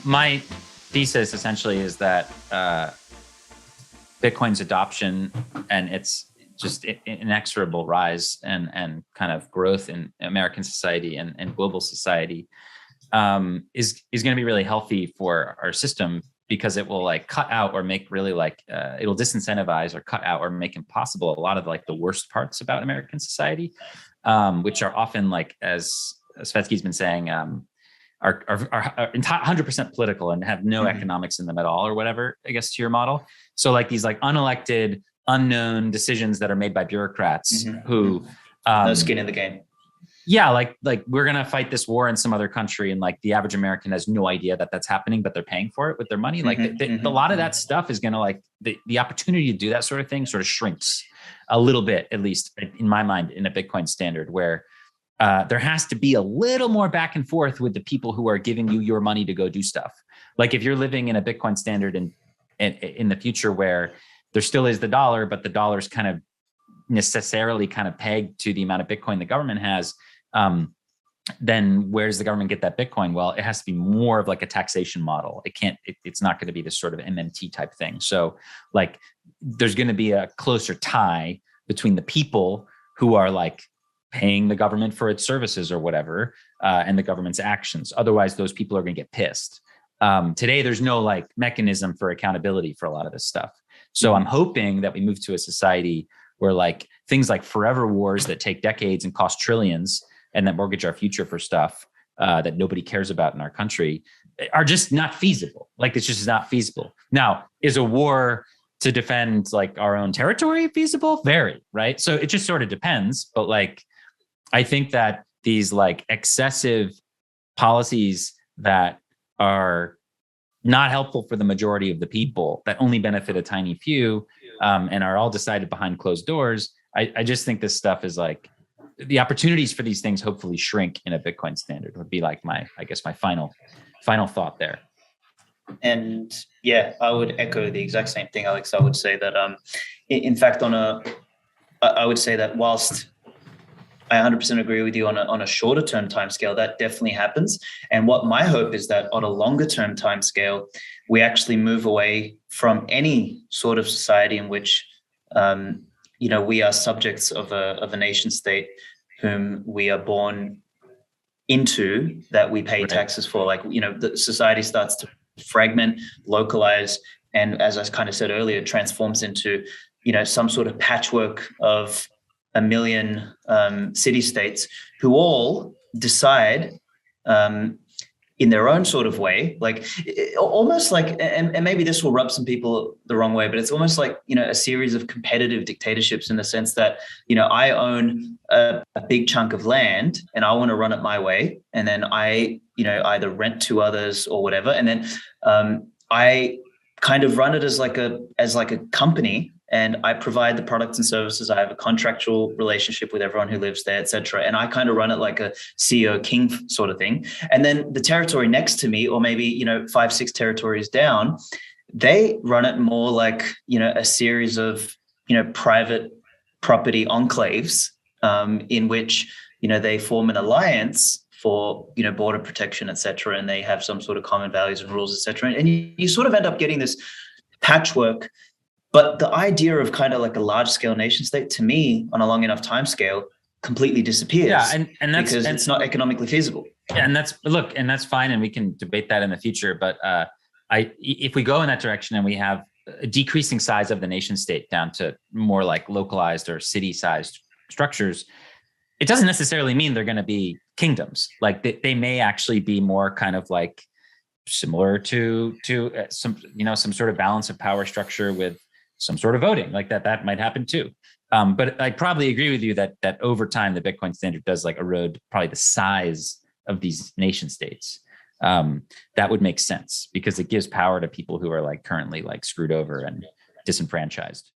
my thesis essentially is that Bitcoin's adoption and its just inexorable rise and kind of growth in American society and global society is going to be really healthy for our system, because it will like cut out or make really like it'll disincentivize or cut out or make impossible a lot of like the worst parts about American society, which are often, like as Svetsky's been saying, are 100% political and have no economics in them at all, or whatever, I guess, to your model. So like these like unelected, unknown decisions that are made by bureaucrats who no skin in the game. Yeah, like we're gonna fight this war in some other country, and like the average American has no idea that that's happening, but they're paying for it with their money. Like a lot of that stuff is gonna like the opportunity to do that sort of thing sort of shrinks a little bit, at least in my mind, in a Bitcoin standard, where there has to be a little more back and forth with the people who are giving you your money to go do stuff. Like if you're living in a Bitcoin standard in the future where there still is the dollar, but the dollar's kind of necessarily kind of pegged to the amount of Bitcoin the government has, then where does the government get that Bitcoin? Well, it has to be more of like a taxation model. It's not going to be this sort of MMT type thing. So like there's going to be a closer tie between the people who are like paying the government for its services or whatever, and the government's actions. Otherwise, those people are going to get pissed. Today, there's no like mechanism for accountability for a lot of this stuff. So I'm hoping that we move to a society where like things like forever wars that take decades and cost trillions and that mortgage our future for stuff that nobody cares about in our country are just not feasible. Like it's just not feasible. Now, is a war to defend like our own territory feasible? Very, right? So it just sort of depends. But like, I think that these like excessive policies that are not helpful for the majority of the people, that only benefit a tiny few, and are all decided behind closed doors. I just think this stuff is like, the opportunities for these things hopefully shrink in a Bitcoin standard would be like my final thought there. And yeah, I would echo the exact same thing, Alex. I would say that, in fact, I would say that whilst I 100% agree with you on a shorter term timescale, that definitely happens. And what my hope is that on a longer term timescale, we actually move away from any sort of society in which, we are subjects of a nation state whom we are born into, that we pay taxes for. Like, the society starts to fragment, localize, and as I kind of said earlier, transforms into, some sort of patchwork of a million city-states who all decide in their own sort of way, like almost like, and maybe this will rub some people the wrong way, but it's almost like, a series of competitive dictatorships, in the sense that, I own a big chunk of land and I want to run it my way. And then I, either rent to others or whatever. And then I kind of run it as like a company, and I provide the products and services. I have a contractual relationship with everyone who lives there, et cetera. And I kind of run it like a CEO king sort of thing. And then the territory next to me, or maybe, 5, 6 territories down, they run it more like, a series of, private property enclaves, in which, they form an alliance for, border protection, et cetera. And they have some sort of common values and rules, et cetera. And you sort of end up getting this patchwork. But the idea of kind of like a large scale nation state, to me, on a long enough time scale, completely disappears. Yeah, and that's because it's not economically feasible. Yeah, and that's fine, and we can debate that in the future. But if we go in that direction and we have a decreasing size of the nation state down to more like localized or city-sized structures, it doesn't necessarily mean they're going to be kingdoms. Like they may actually be more kind of like similar to some sort of balance of power structure with some sort of voting, like that might happen too. But I probably agree with you that over time, the Bitcoin standard does like erode probably the size of these nation states. That would make sense because it gives power to people who are like currently like screwed over and disenfranchised.